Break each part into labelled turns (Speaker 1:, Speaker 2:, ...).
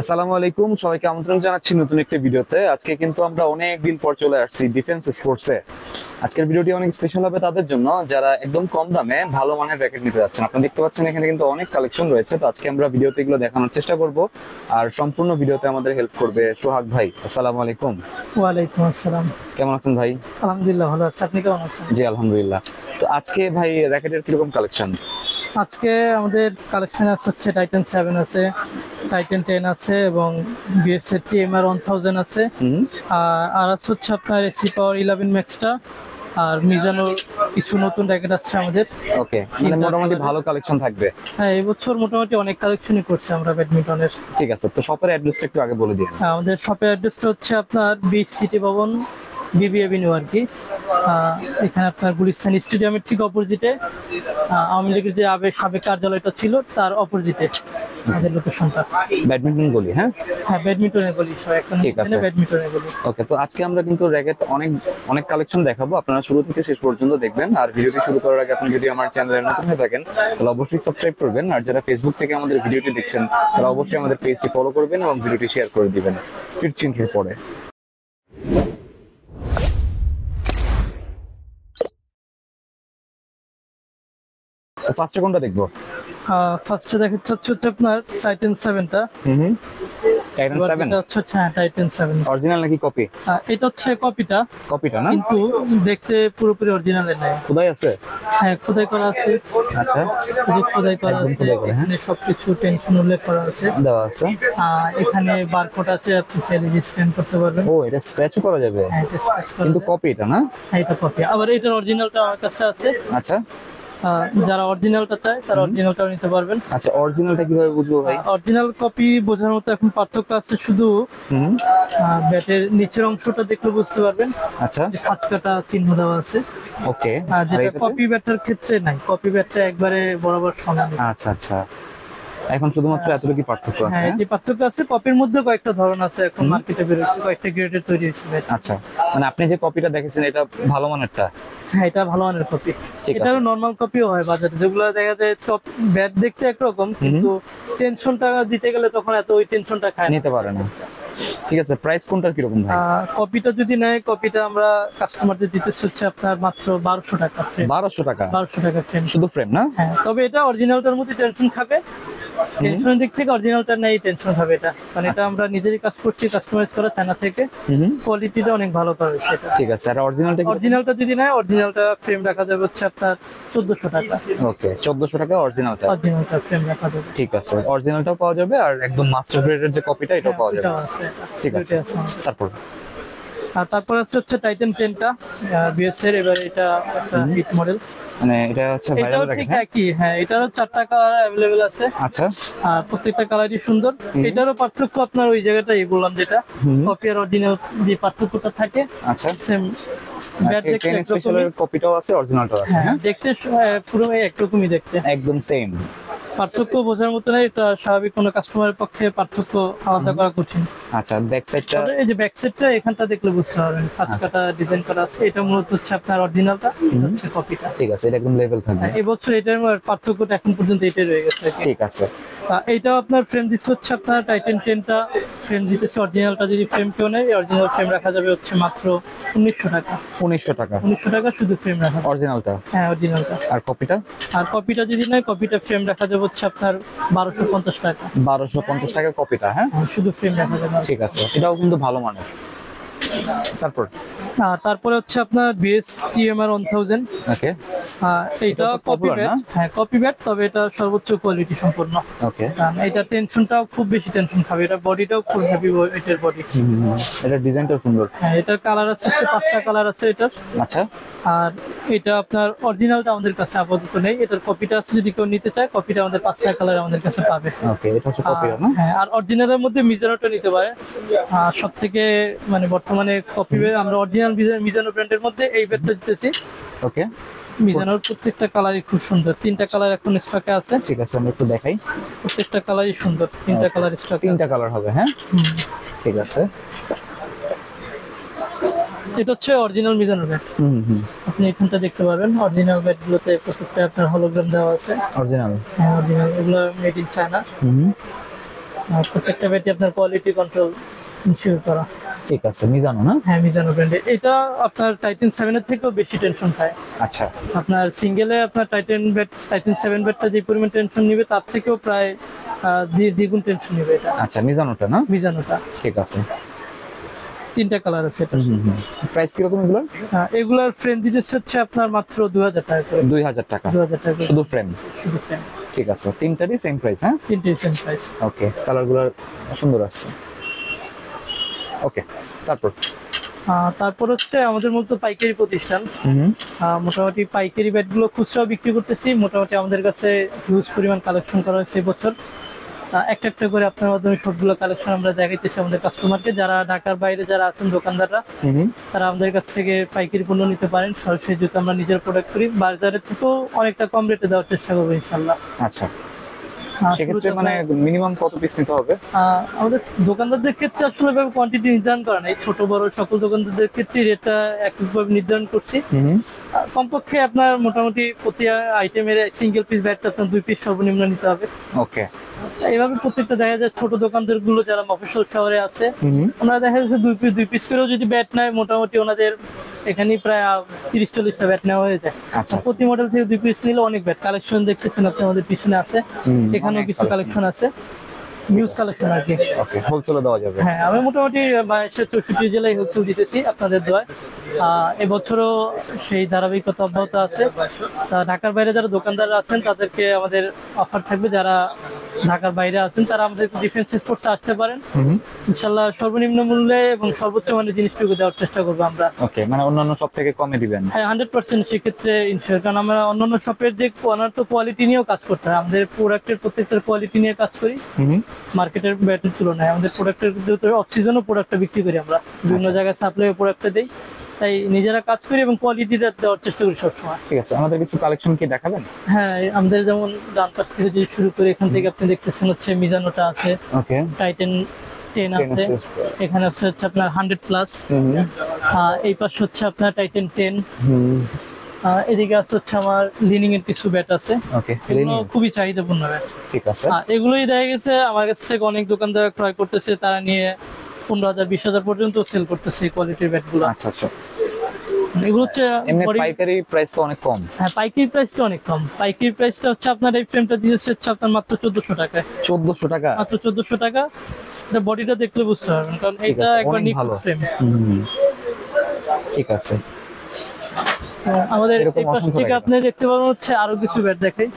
Speaker 1: আসসালামু আলাইকুম, সবাইকে আমন্ত্রণ জানাচ্ছি নতুন একটি ভিডিওতে। আজকে কিন্তু আমরা অনেক দিন পর চলে আসছি ডিফেন্স স্পোর্টসে। আজকের ভিডিওটি অনেক স্পেশাল হবে তাদের জন্য যারা একদম কম দামে ভালো মানের র্যাকেট নিতে যাচ্ছেন। আপনারা দেখতে পাচ্ছেন এখানে কিন্তু অনেক কালেকশন রয়েছে, তো আজকে আমরা ভিডিওতে এগুলো দেখানোর চেষ্টা করব। আর সম্পূর্ণ ভিডিওতে আমাদের হেল্প করবে সোহাগ ভাই। আসসালামু আলাইকুম।
Speaker 2: ওয়ালাইকুম আসসালাম।
Speaker 1: কেমন আছেন ভাই?
Speaker 2: আলহামদুলিল্লাহ ভালো আছি, আপনি কেমন আছেন?
Speaker 1: জি আলহামদুলিল্লাহ। তো আজকে ভাই র্যাকেটের কিরকম কালেকশন?
Speaker 2: আজকে আমাদের কালেকশন হচ্ছে টাইটান 7 আছে, টাইটান 10 আছে এবং বিএসএর টিএমআর 1000 আছে। আর আছে হচ্ছে আপনার এসি পাওয়ার 11 ম্যাক্সটা, আর মিজানোর কিছু নতুন র্যাকেট আসছে আমাদের।
Speaker 1: ওকে, মানে মোটামুটি ভালো কালেকশন থাকবে।
Speaker 2: হ্যাঁ, এবছর মোটামুটি অনেক কালেকশনই করছে আমরা ব্যাডমিন্টনের।
Speaker 1: ঠিক আছে, তো শপের অ্যাড্রেসটা একটু আগে বলে দিন।
Speaker 2: আমাদের শপের অ্যাড্রেসটা হচ্ছে আপনার বিচ সিটি ভবন, বিবি এভিনিউ আর কি। এখানে আপনার গুলিস্তান স্টেডিয়ামের ঠিক অপোজিটে, আওয়ামী লীগের যে সাবেক কার্যালয়টা ছিল তার অপোজিটে আমাদের লোকেশনটা।
Speaker 1: ব্যাডমিন্টন গলি, হ্যাঁ
Speaker 2: হ্যাঁ, ব্যাডমিন্টনের গলি, এখন
Speaker 1: ঠিক আছে।
Speaker 2: ব্যাডমিন্টনের গলি।
Speaker 1: ওকে, তো আজকে আমরা কিন্তু র্যাকেট অনেক কালেকশন দেখাবো, আপনারা শুরু থেকে শেষ পর্যন্ত দেখবেন। আর ভিডিওটি শুরু করার আগে আপনি যদি আমার চ্যানেলে নতুন হয়ে থাকেন তাহলে অবশ্যই সাবস্ক্রাইব করবেন। আর যারা ফেসবুক থেকে আমাদের ভিডিওটি দেখছেন তারা অবশ্যই আমাদের পেজটি ফলো করবেন এবং ভিডিওটি শেয়ার করে দিবেন। ফিরছি ইন্ট্রোর পরে। ফার্স্টে কোনটা দেখবো?
Speaker 2: ফার্স্টে দেখাচ্ছে হচ্ছে আপনার টাইটান 7টা।
Speaker 1: টাইটান 7
Speaker 2: এটা হচ্ছে হ্যাঁ টাইটান 7
Speaker 1: অরিজিনাল নাকি কপি?
Speaker 2: এটা হচ্ছে কপিটা
Speaker 1: না,
Speaker 2: কিন্তু দেখতে পুরোপুরি অরিজিনালের নয়।
Speaker 1: খোদাই আছে?
Speaker 2: হ্যাঁ, খোদাই করা আছে।
Speaker 1: আচ্ছা,
Speaker 2: এই যে খোদাই করা
Speaker 1: একদম
Speaker 2: আছে,
Speaker 1: খোদাই করা, হ্যাঁ।
Speaker 2: এখানে সবকিছু টেনশন উল্লেখ করা আছে,
Speaker 1: দেওয়া আছে।
Speaker 2: এখানে বারকোড আছে, আপনি চাইলে স্ক্যান করতে পারবেন।
Speaker 1: ও, এটা স্ক্র্যাচও করা যাবে?
Speaker 2: হ্যাঁ, এটা স্ক্র্যাচ করা
Speaker 1: কিন্তু
Speaker 2: যায়।
Speaker 1: কপি এটা না?
Speaker 2: হ্যাঁ, এটা কপি। আবার এটার অরিজিনালটা আমার কাছে আছে।
Speaker 1: আচ্ছা
Speaker 2: যারা অরিজিনালটা চায় তারা অরিজিনালটাও নিতে পারবেন।
Speaker 1: আচ্ছা, অরিজিনালটা কিভাবে বুঝবো ভাই?
Speaker 2: অরিজিনাল কপি বোঝার মতো এখন পার্থক্য আছে শুধু ব্যাটের নিচের অংশটা দেখলে বুঝতে পারবেন।
Speaker 1: আচ্ছা,
Speaker 2: যে পাঁচ কাটা চিহ্ন দেওয়া আছে।
Speaker 1: ওকে।
Speaker 2: যেটা কপি ব্যাটের ক্ষেত্রে নাই, কপি ব্যাটটা একবারে বরাবর সমান।
Speaker 1: আচ্ছা আচ্ছা, এখন শুধুমাত্র এতটুকু পার্থক্য আছে।
Speaker 2: হ্যাঁ, এই পার্থক্য আছে। কপির মধ্যে কয়েকটা ধরন আছে, এখন মার্কেটে বের হয়েছে, কয়েকটা গ্রেডের তৈরি হয়েছে ব্যাট।
Speaker 1: আচ্ছা, মানে আপনি যে কপিটা দেখেছেন এটা ভালো মানেরটা?
Speaker 2: হ্যাঁ, এটা ভালো মানের কপি। এটারও নরমাল কপিও হয় বাজারে, যেগুলো দেখা যায় সব ব্যাট দেখতে একরকম কিন্তু টেনশনটা দিতে গেলে তখন এত ওই টেনশনটা খায়
Speaker 1: নিতে পারে না। ঠিক আছে, প্রাইস কোনটার কিরকম ভাই?
Speaker 2: কপিটা যদি নেয়, কপিটা আমরা কাস্টমারদের দিতে হচ্ছে আপনার মাত্র 1200 টাকা ফ্রেম।
Speaker 1: 1200 টাকা?
Speaker 2: 1200 টাকা ফ্রেম,
Speaker 1: শুধু ফ্রেম না?
Speaker 2: হ্যাঁ, তবে এটা অরিজিনালটার মধ্যে টেনশন খাবে। টেনশনের দিক থেকে অরিজিনালটা নেই, টেনশন হবে এটা, মানে এটা আমরা নিজেরই কাজ করছি, কাস্টমাইজ করা চায়না থেকে। কোয়ালিটিটা অনেক ভালো করা হয়েছে এটা।
Speaker 1: ঠিক আছে, আর
Speaker 2: অরিজিনালটা যদি নেয়, অরিজিনালটা ফ্রেম রাখা যাবে হচ্ছে আপনার 1400 টাকা।
Speaker 1: ওকে, 1400 টাকা অরিজিনালটা?
Speaker 2: অরিজিনালটা ফ্রেম রাখা যাবে।
Speaker 1: ঠিক আছে, অরিজিনালটাও পাওয়া যাবে আর একদম মাস্টার গ্রেডের যে কপিটা এটাও পাওয়া যাবে।
Speaker 2: এটাও আছে,
Speaker 1: ঠিক আছে, তারপর
Speaker 2: তারপর হচ্ছে টাইটান 10টা বিএস এর। এবার এটা একটা হিট মডেল,
Speaker 1: মানে এটা হচ্ছে ভাইরাল
Speaker 2: এটাও
Speaker 1: র্যাকেট,
Speaker 2: ঠিক
Speaker 1: হ্যাঁ?
Speaker 2: একই। হ্যাঁ, এটারও 4টা কালার অ্যাভেলেবেল আছে।
Speaker 1: আচ্ছা,
Speaker 2: আর প্রত্যেকটা কালারই সুন্দর। এটারও পার্থক্য আপনার ওই জায়গাটাই বললাম, যেটা কপি আর অরিজিনাল যে পার্থক্যটা থাকে।
Speaker 1: আচ্ছা,
Speaker 2: সেম ব্যাট দেখতে
Speaker 1: টেন স্পেশালের কপিটাও আছে, অরিজিনালটাও আছে, হ্যাঁ?
Speaker 2: দেখতে পুরো একরকমই দেখতে,
Speaker 1: একদম সেম।
Speaker 2: পার্থক্য বোঝার মতো নয়। এটা স্বাভাবিক কোনো কাস্টমারের পক্ষে পার্থক্য আলাদা করা কঠিন।
Speaker 1: আচ্ছা, ব্যাক সাইডটা?
Speaker 2: তবে এই যে ব্যাক সাইডটা এখানটা দেখলে বুঝতে পারবেন, পাঁচ কাটা ডিজাইন করা আছে। এটা মূলত হচ্ছে আপনার অরিজিনালটা, হচ্ছে কপিটা।
Speaker 1: ঠিক আছে, এটা একদম লেভেল থাকবে।
Speaker 2: এবছর এটার পার্থক্যটা এখন পর্যন্ত এটাই রয়ে গেছে।
Speaker 1: ঠিক আছে,
Speaker 2: এইটাও আপনার ফ্রেম দিচ্ছে হচ্ছে আপনার টাইটান 10টা ফ্রেম দিতেছে। অরিজিনালটা যদি ফ্রেম কেউ নেয়, অরিজিনাল ফ্রেম রাখা যাবে হচ্ছে মাত্র 1900 টাকা।
Speaker 1: 1900 টাকা?
Speaker 2: 1900 টাকা শুধু ফ্রেম রাখা,
Speaker 1: অরিজিনালটা?
Speaker 2: হ্যাঁ, অরিজিনালটা।
Speaker 1: আর কপিটা?
Speaker 2: আর কপিটা যদি নেয়, কপিটা ফ্রেম রাখা যাবে হচ্ছে আপনার 1250 টাকা।
Speaker 1: 1250 টাকা কপিটা, হ্যাঁ?
Speaker 2: শুধু ফ্রেম রাখা যাবে।
Speaker 1: ঠিক আছে, এটাও কিন্তু ভালো মানের। তারপর
Speaker 2: তারপরে হচ্ছে আপনার বিএস টিএমআর 1000।
Speaker 1: ওকে,
Speaker 2: এইটা কপি ব্যাট, হ্যাঁ কপি ব্যাট, তবে এটা সর্বোচ্চ কোয়ালিটি সম্পন্ন।
Speaker 1: ওকে,
Speaker 2: এটা টেনশনটাও খুব বেশি টেনশন খাবে, এটা বডিটাও খুব হেভি ওয়েটের বডি।
Speaker 1: এটা ডিজাইনটাও সুন্দর।
Speaker 2: হ্যাঁ, এটার কালার আছে হচ্ছে 5টা কালার আছে এটার।
Speaker 1: আচ্ছা,
Speaker 2: আর এটা আপনার অরিজিনালটা আমাদের কাছে আপাতত নেই, এটার কপিটা আছে, যদি কেউ নিতে চায় কপিটা আমাদের 5টা কালার আমাদের কাছে পাবে।
Speaker 1: ওকে, এটা হচ্ছে কপি না?
Speaker 2: হ্যাঁ, আর অরিজিনালের মধ্যে মিজানোটা নিতে পারে। সব থেকে মানে বর্তমানে কপি আমরা অরিজিনাল মিজানো ব্র্যান্ডের মধ্যে এই ব্যাটটা দিতেছি।
Speaker 1: ওকে,
Speaker 2: মিজানোর প্রত্যেকটা কালারই খুব সুন্দর। 3টা কালার এখন স্টকে আছে।
Speaker 1: ঠিক আছে, আমরা একটু দেখাই।
Speaker 2: প্রত্যেকটা কালারই সুন্দর, 3টা কালার স্টকে।
Speaker 1: 3টা কালার হবে, হ্যাঁ? ঠিক আছে,
Speaker 2: এটা হচ্ছে অরিজিনাল মিজানো ব্যাট। আপনি এখানটা দেখতে পাবেন, অরিজিনাল ব্যাট গুলোতে প্রত্যেকটা আপনার হলোগ্রাম দেওয়া আছে।
Speaker 1: অরিজিনাল?
Speaker 2: হ্যাঁ, অরিজিনাল। এগুলো মেড ইন চায়না। প্রত্যেকটা ব্যাটই আপনার কোয়ালিটি কন্ট্রোল ইনশিওর করা।
Speaker 1: ঠিক আছে, মিজানো না?
Speaker 2: হ্যাঁ, মিজানো ব্র্যান্ডের। এটা আপনার টাইটান 7 এর থেকেও বেশি টেনশন খায়।
Speaker 1: আচ্ছা,
Speaker 2: আপনার সিঙ্গেলে আপনার টাইটান 7 ব্যাটটা যে পরিমাণ টেনশন নিবে তার থেকেও প্রায় দ্বিগুণ টেনশন নিবে এটা।
Speaker 1: আচ্ছা, মিজানোটা না?
Speaker 2: মিজানোটা।
Speaker 1: ঠিক আছে।
Speaker 2: 3টা কালার আছে এটা।
Speaker 1: প্রাইস কিরকম এগুলোর?
Speaker 2: এগুলার ফ্রেম দিতেছে হচ্ছে আপনার মাত্র 2000 টাকা করে।
Speaker 1: 2000 টাকা
Speaker 2: 2000 টাকা করে।
Speaker 1: শুধু ফ্রেম?
Speaker 2: শুধু ফ্রেম।
Speaker 1: ঠিক আছে, তিনটারই সেম প্রাইস? হ্যাঁ,
Speaker 2: 3টেই সেম প্রাইস।
Speaker 1: ওকে, কালারগুলো সুন্দর আছে। ওকে,
Speaker 2: তারপর হচ্ছে আমাদের মূলত পাইকারি প্রতিষ্ঠান। মোটামুটি পাইকারি ব্যাটগুলো খুচরাও বিক্রি করতেছি। মোটামুটি আমাদের কাছে হিউজ পরিমাণ কালেকশন করা হয়েছে এবছর। একটা একটা করে আপনার মাধ্যমে সবগুলো কালেকশন আমরা দেখাইতেছি আমাদের কাস্টমারকে। যারা ঢাকার বাইরে যারা আছেন দোকানদাররা, তারা আমাদের কাছ থেকে পাইকারি পণ্য নিতে পারেন। সরাসরি যেহেতু আমরা নিজের প্রোডাক্ট করি, বাজারের থেকেও অনেকটা কম রেটে দেওয়ার চেষ্টা করবো ইনশাল্লাহ।
Speaker 1: আচ্ছা, সেক্ষেত্রে মানে মিনিমাম কত পিস নিতে হবে?
Speaker 2: আমাদের দোকানদারদের ক্ষেত্রে আসলে কোয়ান্টিটি নির্ধারণ করা নাই। ছোট বড় সকল দোকানদারদের ক্ষেত্রে রেটটা একভাবে নির্ধারণ করছি। কমপক্ষে আপনার মোটামুটি প্রতি আইটেমের সিঙ্গেল পিস ব্যাটটা আপনার 2 পিস সর্বনিম্ন নিতে হবে।
Speaker 1: ওকে,
Speaker 2: এইভাবে প্রত্যেকটা দেখা যায় ছোট দোকানদার গুলো যারা মফস্বল শহরে আছে, ওনারা দেখা যাচ্ছে 2 পিস করেও যদি ব্যাট নেয়, মোটামুটি ওনাদের এখানে প্রায় 30-40টা ব্যাট নেওয়া হয়ে যায়।
Speaker 1: আচ্ছা,
Speaker 2: প্রতি মডেল থেকে 2 পিস নিলে অনেক ব্যাট কালেকশন দেখতেছেন আপনি আমাদের পিছনে আছে। এখানেও কিছু কালেকশন আছে, নিউজ কালেকশন আর কি।
Speaker 1: ওকে, হোলসেলও দেওয়া যাবে?
Speaker 2: হ্যাঁ, আমি মোটামুটি 64 জেলায় হোলসেল দিতেছি আপনাদের দোয়ায়। এবছরও সেই ধারাবাহিকতা অব্যাহত আছে। ঢাকার বাইরে যারা দোকানদার আছেন তাদেরকে আমাদের অফার থাকবে। যারা ঢাকার বাইরে আছেন তারা আমাদের ডিফেন্স স্পোর্টসে আসতে পারেন। ইনশাআল্লাহ সর্বনিম্ন মূল্যে এবং সর্বোচ্চ মানের জিনিসটুকু দেওয়ার চেষ্টা করবো আমরা।
Speaker 1: ওকে, মানে অন্যান্য সব থেকে কমে দিবেন?
Speaker 2: হ্যাঁ, 100% সেক্ষেত্রে ইনশিওর। কারণ আমরা অন্যান্য শপের যে তো কোয়ালিটি নিয়েও কাজ করতে হয়। আমাদের প্রোডাক্টের প্রত্যেকটার কোয়ালিটি নিয়ে কাজ করি মার্কেটের ব্যাটের তুলনায়। আমাদের প্রোডাক্টের অফ সিজনও প্রোডাক্টটা বিক্রি করি আমরা, বিভিন্ন জায়গায় সাপ্লাই প্রোডাক্টটা দেই। তাই নিজেরা কাজ করি এবং কোয়ালিটিটা দেওয়ার চেষ্টা করি সবসময়।
Speaker 1: ঠিক আছে, আমাদের কিছু কালেকশন কি দেখাবেন?
Speaker 2: হ্যাঁ, আমাদের যেমন ডান পাশ থেকে যদি শুরু করে, এখান থেকে আপনি দেখতেছেন হচ্ছে মিজানোটা আছে,
Speaker 1: ওকে,
Speaker 2: টাইটান 10 আছে, এখানে হচ্ছে আপনার 100 প্লাস। এই পাশে হচ্ছে আপনার টাইটান 10। এদিকে আছে হচ্ছে আমার লিনিং এর কিছু ব্যাট আছে।
Speaker 1: ওকে,
Speaker 2: এগুলো খুবই চাহিদাপূর্ণ ব্যাট।
Speaker 1: ঠিক আছে,
Speaker 2: এগুলোই দেখা গেছে আমার কাছ থেকে অনেক দোকানদার ক্রয় করতেছে, তারা নিয়ে 15,000-20,000 পর্যন্ত সেল করতেছে এই কোয়ালিটির ব্যাটগুলো।
Speaker 1: আচ্ছা আচ্ছা,
Speaker 2: এগুলো হচ্ছে
Speaker 1: পাইকারি প্রাইস তো অনেক কম?
Speaker 2: হ্যাঁ, পাইকারি প্রাইসটা অনেক কম। পাইকারি প্রাইসটা হচ্ছে আপনার এই ফ্রেমটা দিয়েছে হচ্ছে আপনার মাত্র 1400 টাকায়।
Speaker 1: 1400 টাকা?
Speaker 2: মাত্র 1400 টাকা। এটা বডিটা দেখলে বুঝতে পারবেন, কারণ এটা একবার নিখুঁত ফ্রেম।
Speaker 1: ঠিক আছে,
Speaker 2: আমাদের এই পাশ থেকে আপনি দেখতে পাবেন হচ্ছে আরো কিছু ব্যাট দেখাই।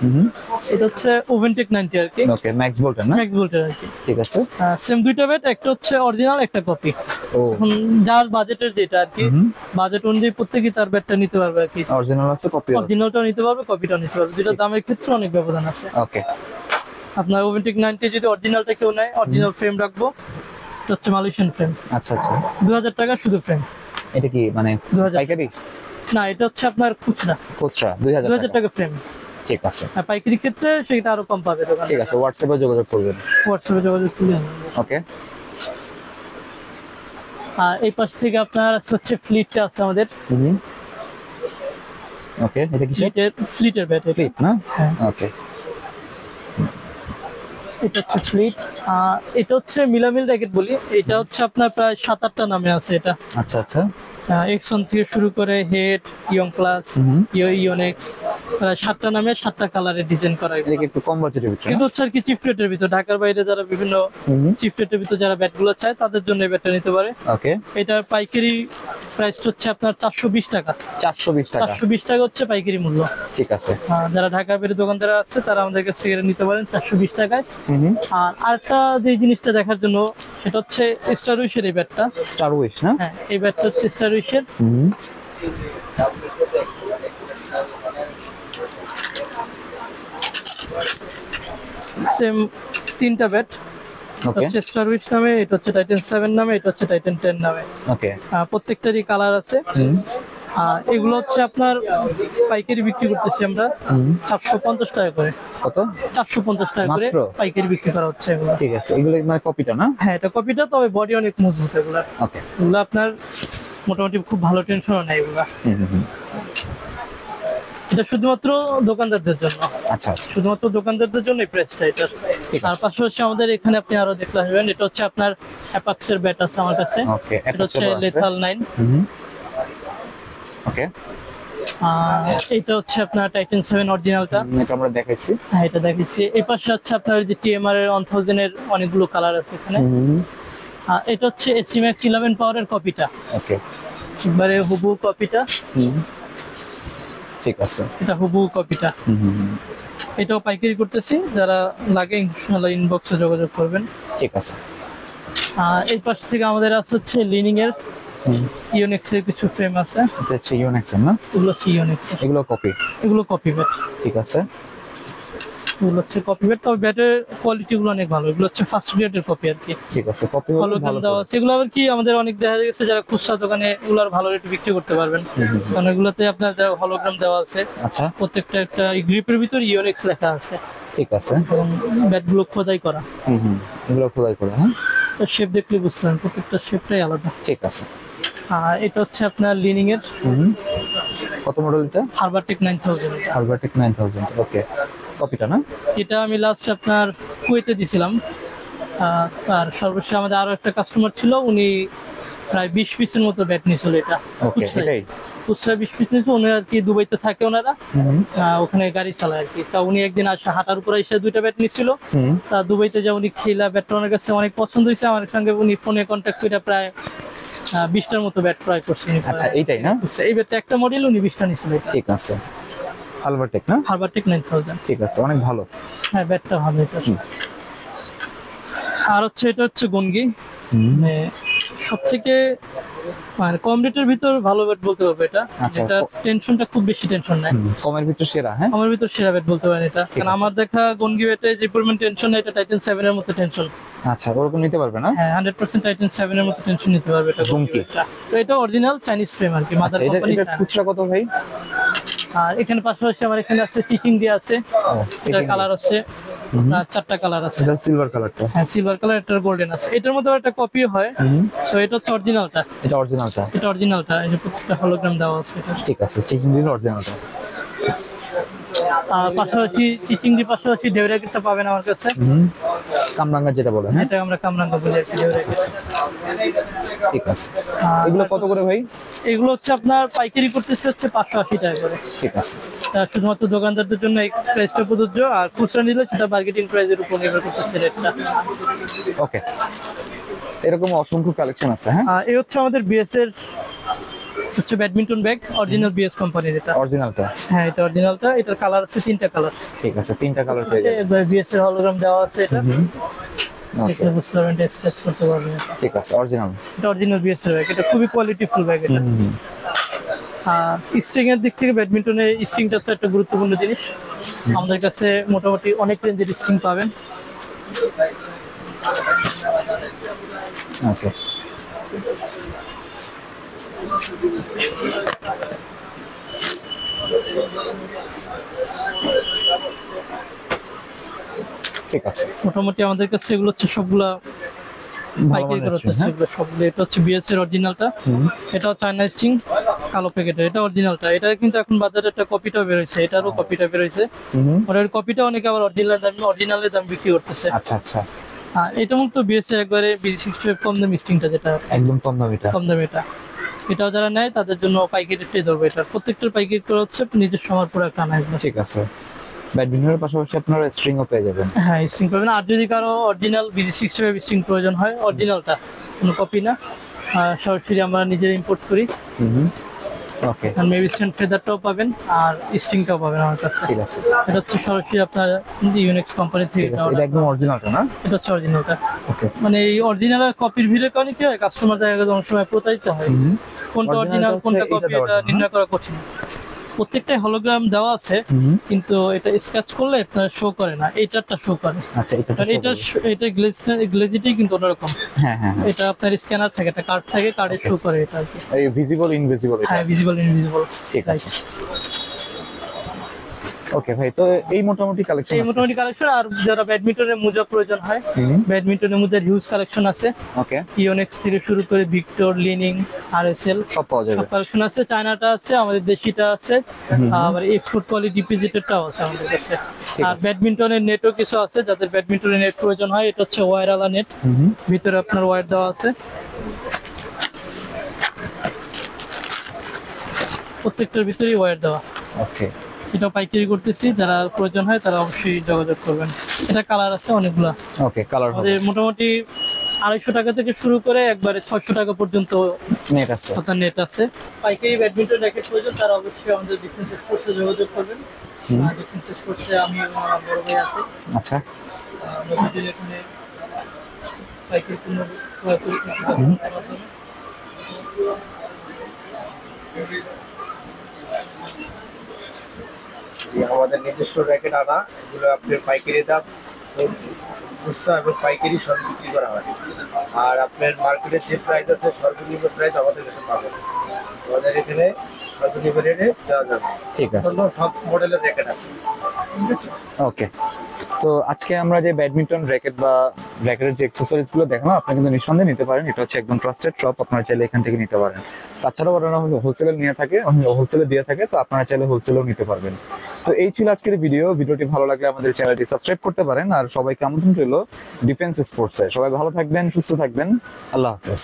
Speaker 2: এটা হচ্ছে ওভেনটেক 90 আর কি।
Speaker 1: ওকে, ম্যাক্স ভোল্টের না?
Speaker 2: ম্যাক্স ভোল্টের আর কি।
Speaker 1: ঠিক আছে,
Speaker 2: সেম দুইটা ব্যাট, একটা হচ্ছে অরিজিনাল, একটা কপি।
Speaker 1: ও,
Speaker 2: এখন যার বাজেটের যেটা আর কি, বাজেট অনুযায়ী প্রত্যেকই তার ব্যাটটা নিতে পারবে আর কি।
Speaker 1: অরিজিনাল আছে, কপি আছে?
Speaker 2: অরিজিনালটাও নিতে পারবে, কপিটাও নিতে পারবে। যেটা দামের ক্ষেত্রে অনেক ব্যবধান আছে।
Speaker 1: ওকে,
Speaker 2: আপনার ওভেনটেক 90 যদি অরিজিনালটা কেউ নেয়, অরিজিনাল ফ্রেম রাখবো। এটা হচ্ছে মালয়েশিয়ান ফ্রেম।
Speaker 1: আচ্ছা আচ্ছা,
Speaker 2: 2000 টাকা শুধু ফ্রেম।
Speaker 1: এটা কি মানে
Speaker 2: 2000
Speaker 1: পাইকারি?
Speaker 2: না, এটা হচ্ছে আপনার খুচরা।
Speaker 1: খুচরা 2000
Speaker 2: টাকা ফ্রেম।
Speaker 1: ঠিক আছে,
Speaker 2: আর পাইকারি ক্ষেত্রে সেটা আরো কম পাবে দোকানে।
Speaker 1: ঠিক আছে, হোয়াটসঅ্যাপে যোগাযোগ করবেন।
Speaker 2: হোয়াটসঅ্যাপে যোগাযোগ করবেন।
Speaker 1: ওকে,
Speaker 2: আর এই পাশ থেকে আপনার হচ্ছে ফ্লিটটা আছে আমাদের।
Speaker 1: ওকে, এটা কি?
Speaker 2: ফ্লিটের ব্যাট।
Speaker 1: ফ্লিট না?
Speaker 2: হ্যাঁ,
Speaker 1: ওকে,
Speaker 2: এটা হচ্ছে ফ্লিট। এটা হচ্ছে মিলামিল র্যাকেট বলি। এটা হচ্ছে আপনার প্রায় 7-8টা নামে আছে এটা।
Speaker 1: আচ্ছা আচ্ছা,
Speaker 2: এক্সন থেকে শুরু করে হেড, ইয়ং প্লাস, ইয়নেক্স, প্রায় 7টা নামে 7টা কালারের ডিজাইন করা।
Speaker 1: এটা কি একটু কম বাজেটের ভিতরে?
Speaker 2: কিন্তু হচ্ছে আর কি চিপ রেটের ভিতর। ঢাকার বাইরে যারা বিভিন্ন চিপ রেটের ভিতর যারা ব্যাটগুলো চায় তাদের জন্য এই ব্যাটটা নিতে পারে।
Speaker 1: ওকে,
Speaker 2: এটার পাইকারি প্রাইস হচ্ছে আপনার 420 টাকা।
Speaker 1: 420 টাকা?
Speaker 2: 420 টাকা হচ্ছে পাইকারি মূল্য।
Speaker 1: ঠিক আছে,
Speaker 2: যারা ঢাকার বাইরে দোকানদার আছে তারা আমাদের কাছ থেকে নিতে পারেন 420 টাকায়। আর আরেকটা যে জিনিসটা দেখার জন্য, সেটা হচ্ছে স্টার উইশের এই ব্যাটটা।
Speaker 1: স্টার উইশ না?
Speaker 2: হ্যাঁ, এই ব্যাটটা হচ্ছে স্টার উইশের। সেম 3টা ব্যাট। হচ্ছে স্টার উইশ নামে, এটা হচ্ছে টাইটান 7 নামে, এটা হচ্ছে টাইটান 10 নামে।
Speaker 1: ওকে,
Speaker 2: প্রত্যেকটারই কালার আছে। এগুলো হচ্ছে আপনার পাইকারি বিক্রি করতেছি আমরা 450 টাকা করে।
Speaker 1: কত?
Speaker 2: 450 টাকা করে পাইকারি বিক্রি করা হচ্ছে এগুলো।
Speaker 1: ঠিক আছে, এগুলো মানে কপিটা না?
Speaker 2: হ্যাঁ, এটা কপিটা, তবে বডি অনেক মজবুত এগুলা।
Speaker 1: ওকে,
Speaker 2: এগুলো আপনার মোটামুটি খুব ভালো টেনশনও নেই এগুলা। এটা শুধুমাত্র দোকানদারদের জন্য।
Speaker 1: আচ্ছা আচ্ছা,
Speaker 2: শুধুমাত্র দোকানদারদের জন্য এই প্রাইসটা এটা।
Speaker 1: ঠিক
Speaker 2: আর
Speaker 1: আছে।
Speaker 2: পাশাপাশি আমাদের এখানে আপনি আরো দেখতে পাবেন, এটা হচ্ছে আপনার অ্যাপাক্সের ব্যাট আছে আমার কাছে।
Speaker 1: ওকে,
Speaker 2: এটা হচ্ছে লেথাল 9।
Speaker 1: ওকে,
Speaker 2: এটা হচ্ছে আপনার টাইটান 7 অরিজিনালটা।
Speaker 1: এটা আমরা দেখাইছি।
Speaker 2: হ্যাঁ, এটা দেখেছি। এই পাশে হচ্ছে আপনার যে টিএমআর এর 1000 এর অনেকগুলো কালার আছে এখানে। এটা হচ্ছে এসি ম্যাক্স 11 পাওয়ারের কপিটা,
Speaker 1: ওকে,
Speaker 2: একবারে হুবহু কপিটা।
Speaker 1: ঠিক আছে।
Speaker 2: এটা হুবহু কপিটা। এটাও পাইকারি করতেছি, যারা লাগে ইনশাআল্লাহ ইনবক্সে যোগাযোগ করবেন।
Speaker 1: ঠিক আছে।
Speaker 2: এই পাশ থেকে আমাদের আছে হচ্ছে লিনিং এর ইউনিক্স এর কিছু ফ্রেম আছে।
Speaker 1: এটা হচ্ছে ইউনিক্স না?
Speaker 2: এগুলো হচ্ছে ইউনিক্স,
Speaker 1: এগুলো কপি?
Speaker 2: এগুলো কপি ব্যাট।
Speaker 1: ঠিক আছে।
Speaker 2: এগুলো হচ্ছে কপি ব্যাট, তবে ব্যাটের কোয়ালিটি গুলো অনেক ভালো। এগুলো হচ্ছে ফার্স্ট গ্রেডের কপি আর কি।
Speaker 1: ঠিক আছে, কপি হলো
Speaker 2: হলোগ্রাম
Speaker 1: ভালো।
Speaker 2: দেওয়া আছে। এগুলো আবার কি আমাদের অনেক দেখা গেছে যারা খুচরা দোকানে এগুলো আর ভালো রেটে বিক্রি করতে পারবেন, কারণ এগুলোতে আপনার হলোগ্রাম দেওয়া আছে।
Speaker 1: আচ্ছা,
Speaker 2: প্রত্যেকটা একটা গ্রিপের ভিতর ইউনিক্স লেখা আছে।
Speaker 1: ঠিক আছে।
Speaker 2: এবং ব্যাটগুলো খোদাই করা,
Speaker 1: এগুলো খোদাই করে, হ্যাঁ?
Speaker 2: শেপ দেখলে বুঝতে পারেন প্রত্যেকটা শেপটাই আলাদা।
Speaker 1: ঠিক আছে।
Speaker 2: আর এটা হচ্ছে আপনার লিনিং এর
Speaker 1: কত মডেল এটা?
Speaker 2: হারবারটেক 9000।
Speaker 1: আলবারটেক 9000। ওকে, কপিটা না?
Speaker 2: এটা আমি লাস্ট আপনার কুয়েতে দিছিলাম। আর সর্বশেষ আমাদের আরো একটা কাস্টমার ছিল, উনি প্রায় 20 পিসের মতো ব্যাট নিয়েছিল। এটা
Speaker 1: ওকে, এটাই।
Speaker 2: খুচরা 20 পিস নিয়েছিল। উনি আর কি দুবাইতে থাকে ওনারা, ওখানে গাড়ি চালায় আর কি। তা উনি একদিন আসে হাঁটার উপর এসে 2টা ব্যাট নিয়েছিল। তা দুবাইতে যা উনি খেলা ব্যাটটা ওনার কাছে অনেক পছন্দ হয়েছে। আমার সঙ্গে উনি ফোনে কন্ট্যাক্ট করে প্রায় 20টার মতো ব্যাট ক্রয় করছেন।
Speaker 1: আচ্ছা, এইটাই না?
Speaker 2: এই ব্যাটটা একটা মডেল, উনি 20টা নিয়েছিল।
Speaker 1: ঠিক আছে। আলবারটেক না?
Speaker 2: হারবারটেক 9000।
Speaker 1: ঠিক আছে, অনেক ভালো।
Speaker 2: হ্যাঁ, ব্যাটটা ভালো এটা। আর হচ্ছে এটা হচ্ছে গনগি, মানে সবথেকে মানে কম রেটের ভিতর ভালো ব্যাট বলতে পারবো এটা।
Speaker 1: আচ্ছা।
Speaker 2: এটা টেনশনটা খুব বেশি টেনশন নাই,
Speaker 1: কমের ভিতর সেরা, হ্যাঁ?
Speaker 2: আমার ভিতর সেরা ব্যাট বলতে পারেন এটা। কারণ
Speaker 1: আছে।
Speaker 2: আমার দেখা গনগি ব্যাটে যে পরিমাণ টেনশন, এটা টাইটান 7 এর মতো টেনশন।
Speaker 1: আচ্ছা, ওরকম নিতে পারবে না?
Speaker 2: হ্যাঁ, 100% টাইটান 7 এর মতো টেনশন নিতে পারবে এটা
Speaker 1: গনগি।
Speaker 2: তো এটা অরিজিনাল চাইনিজ ফ্রেম আর কি,
Speaker 1: আচ্ছা,
Speaker 2: মাদার
Speaker 1: এটা
Speaker 2: কোম্পানি।
Speaker 1: এটা খুচরা কত ভাই?
Speaker 2: আর এখানে পাশাপাশি আমার এখানে আছে চিচিং দিয়ে আছে। এটার কালার আছে 4টা কালার আছে।
Speaker 1: এটা সিলভার কালারটা।
Speaker 2: হ্যাঁ, সিলভার কালার, এটার গোল্ডেন আছে। এটার মধ্যে একটা কপি হয়। তো এটা হচ্ছে অরিজিনালটা।
Speaker 1: এটা অরিজিনালটা?
Speaker 2: এটা অরিজিনালটা, এই যে প্রত্যেকটা হলোগ্রাম দেওয়া আছে এটা।
Speaker 1: ঠিক আছে, চিকেন দিন অরিজিনালটা।
Speaker 2: আর পাশাপাশি চিচিংড়ি পাশাপাশি ঢেউরাকেটটা পাবেন আমার কাছে।
Speaker 1: কামরাঙ্গা যেটা বলে, হ্যাঁ?
Speaker 2: এটা আমরা কামরাঙ্গা বলি আর কি, ঢেউরাকেট।
Speaker 1: ঠিক আছে।
Speaker 2: আর
Speaker 1: এগুলো কত করে ভাই?
Speaker 2: এগুলো হচ্ছে আপনার পাইকারি করতেছে হচ্ছে 580 টাকা করে।
Speaker 1: ঠিক আছে।
Speaker 2: শুধুমাত্র দোকানদারদের জন্য এই প্রাইসটা প্রযোজ্য, আর খুচরা নিলে সেটা বার্গেটিং প্রাইসের উপর নির্ভর করতেছে রেটটা।
Speaker 1: ওকে, এরকম অসংখ্য কালেকশন আছে, হ্যাঁ?
Speaker 2: এই হচ্ছে আমাদের বিএস এর হচ্ছে ব্যাডমিন্টন ব্যাগ, অরিজিনাল বিএস কোম্পানির এটা।
Speaker 1: অরিজিনালটা?
Speaker 2: হ্যাঁ, এটা অরিজিনালটা। এটার কালার আছে 3টা কালার।
Speaker 1: ঠিক আছে, 3টা কালার পেয়ে যাবেন।
Speaker 2: বিএস এর হলোগ্রাম দেওয়া আছে এটা।
Speaker 1: ওকে,
Speaker 2: এটা বুঝতে পারবেন, এটা স্কেচ করতে পারবেন এটা।
Speaker 1: ঠিক আছে, অরিজিনাল।
Speaker 2: এটা অরিজিনাল বিএস এর ব্যাগ, এটা খুবই কোয়ালিটিফুল ব্যাগ এটা। আর স্ট্রিং এর দিক থেকে ব্যাডমিন্টনে স্ট্রিংটা তো একটা গুরুত্বপূর্ণ জিনিস। আমাদের কাছে মোটামুটি অনেক রেঞ্জের স্ট্রিং পাবেন।
Speaker 1: ওকে, ঠিক আছে।
Speaker 2: মোটামুটি আমাদের কাছে এগুলো হচ্ছে সবগুলা পাইকারি করা হচ্ছে সবগুলো। এটা হচ্ছে বিএস এর অরিজিনালটা। এটাও চায়না স্ট্রিং, কালো প্যাকেটের। এটা অরিজিনালটা। এটা কিন্তু এখন বাজারে একটা কপিটা বের হয়েছে, এটারও কপিটা বের হয়েছে। ওর কপিটা অনেকে আবার অরিজিনালের দাম বিক্রি করতেছে।
Speaker 1: আচ্ছা আচ্ছা।
Speaker 2: আর এটা মূলত বিএস এর একবারে BG65 কম দামি স্ট্রিংটা, যেটা
Speaker 1: একদম কম দামিটা।
Speaker 2: কম দামি এটা। এটাও যারা নেয় তাদের জন্য পাইকারি রেটটাই ধরবে। এটা প্রত্যেকটার পাইকারি করা হচ্ছে নিজস্ব আমার পুরো একটা আনা এগুলো।
Speaker 1: ঠিক আছে। ব্যাডমিন্টনের পাশাপাশি আপনারা স্ট্রিংও পেয়ে যাবেন।
Speaker 2: হ্যাঁ, স্ট্রিং পাবেন। আর যদি কারো অরিজিনাল BG65 স্ট্রিং প্রয়োজন হয়, অরিজিনালটা, কোনো কপি না, সরাসরি আমরা নিজেরা ইম্পোর্ট করি।
Speaker 1: ওকে,
Speaker 2: আর মেবি স্ট্যান্ড ফেদারটাও পাবেন, আর স্ট্রিংটাও পাবেন আমার কাছে।
Speaker 1: ঠিক আছে।
Speaker 2: এটা হচ্ছে সরাসরি আপনার ইউনিক্স কোম্পানি থেকে।
Speaker 1: এটা একদম অরিজিনালটা না?
Speaker 2: এটা হচ্ছে অরিজিনালটা।
Speaker 1: ওকে,
Speaker 2: মানে এই অরিজিনাল আর কপির ভিড়ের কারণে কি হয়, কাস্টমার দেখা গেছে অনেক সময় প্রতারিত হয়। কোনটা অরিজিনাল কোনটা কপি এটা নির্ণয় করা কঠিন। প্রত্যেকটাই হলোগ্রাম দেওয়া আছে, কিন্তু এটা স্ক্র্যাচ করলে আপনার শো করে না। এই চারটা শো করে।
Speaker 1: আচ্ছা,
Speaker 2: এটা গ্লেজিটি কিন্তু অন্যরকম।
Speaker 1: হ্যাঁ হ্যাঁ,
Speaker 2: এটা আপনার স্ক্যানার থাকে, একটা কার্ড থাকে, কার্ডে শো করে এটা আর কি।
Speaker 1: এই ভিজিবল ইনভিজিবল।
Speaker 2: হ্যাঁ, ভিজিবল ইনভিজিবল।
Speaker 1: ঠিক আছে। ওকে ভাই, তো এই মোটামুটি কালেকশন
Speaker 2: এই মোটামুটি কালেকশন। আর যারা ব্যাডমিন্টনের মোজা প্রয়োজন হয়, ব্যাডমিন্টনের মোজার হিউজ কালেকশন আছে।
Speaker 1: ওকে,
Speaker 2: ইওনেক্স থেকে শুরু করে ভিক্টর, লিনিং, আরএসএল
Speaker 1: সব পাওয়া যাবে।
Speaker 2: সব কালেকশন আছে। চায়নাটা আছে, আমাদের দেশিটা আছে, আবার এক্সপোর্ট কোয়ালিটি ডিপিজিটেডটাও আছে আমাদের কাছে।
Speaker 1: ঠিক
Speaker 2: আর
Speaker 1: আছে।
Speaker 2: ব্যাডমিন্টনের নেটও কিছু আছে, যাদের ব্যাডমিন্টনের নেট প্রয়োজন হয়। এটা হচ্ছে ওয়্যারওয়ালা নেট, ভিতরে আপনার ওয়্যার দেওয়া আছে। প্রত্যেকটার ভিতরেই ওয়্যার দেওয়া।
Speaker 1: ওকে,
Speaker 2: এটা পাইকারি করতেছি, যারা প্রয়োজন হয় তারা অবশ্যই যোগাযোগ করবেন। এটা কালার আছে অনেকগুলা।
Speaker 1: ওকে, কালার হবে,
Speaker 2: আমাদের মোটামুটি 250 টাকা থেকে শুরু করে একবারে 600 টাকা পর্যন্ত
Speaker 1: নেট আছে।
Speaker 2: আপনার নেট আছে। পাইকারি ব্যাডমিন্টন র্যাকেট প্রয়োজন তারা অবশ্যই আমাদের ডিফেন্স স্পোর্টসে যোগাযোগ করবেন। ডিফেন্স স্পোর্টসে আমি আমার বড় ভাই আছে,
Speaker 1: আচ্ছা,
Speaker 2: নদীদের এখানে পাইকারি পণ্য ক্রয় করে থাকি।
Speaker 3: আমাদের নিজস্ব র্যাকেট আনা, এগুলো আপনার পাইকারি দাম খুচরা এবং পাইকারি সব বিক্রি করা হয়। আর আপনার মার্কেটের যে প্রাইস আছে সর্বনিম্ন প্রাইস আমাদের কাছে পাবেন। আমাদের এখানে সর্বনিম্ন রেটে দেওয়া যাবে।
Speaker 1: ঠিক আছে।
Speaker 3: অন্য সব মডেলের র্যাকেট আছে, ঠিক আছে।
Speaker 1: ওকে, তো আজকে আমরা যে ব্যাডমিন্টন র্যাকেট বা র্যাকেটের যে অ্যাক্সেসরিজ গুলো দেখানো, আপনি কিন্তু নিঃসন্দেহে নিতে পারেন। এটা হচ্ছে একদম ট্রাস্টেড শপ, আপনারা চাইলে এখান থেকে নিতে পারেন। তাছাড়াও ওরা হোলসেলে নিয়ে থাকে, হোলসেলে দিয়ে থাকে, তো আপনারা চাইলে হোলসেলেও নিতে পারবেন। তো এই ছিল আজকের ভিডিওটি ভালো লাগলে আমাদের চ্যানেলটি সাবস্ক্রাইব করতে পারেন। আর সবাইকে আমন্ত্রণ রইল ডিফেন্স স্পোর্টসে। সবাই ভালো থাকবেন, সুস্থ থাকবেন, আল্লাহ হাফেজ।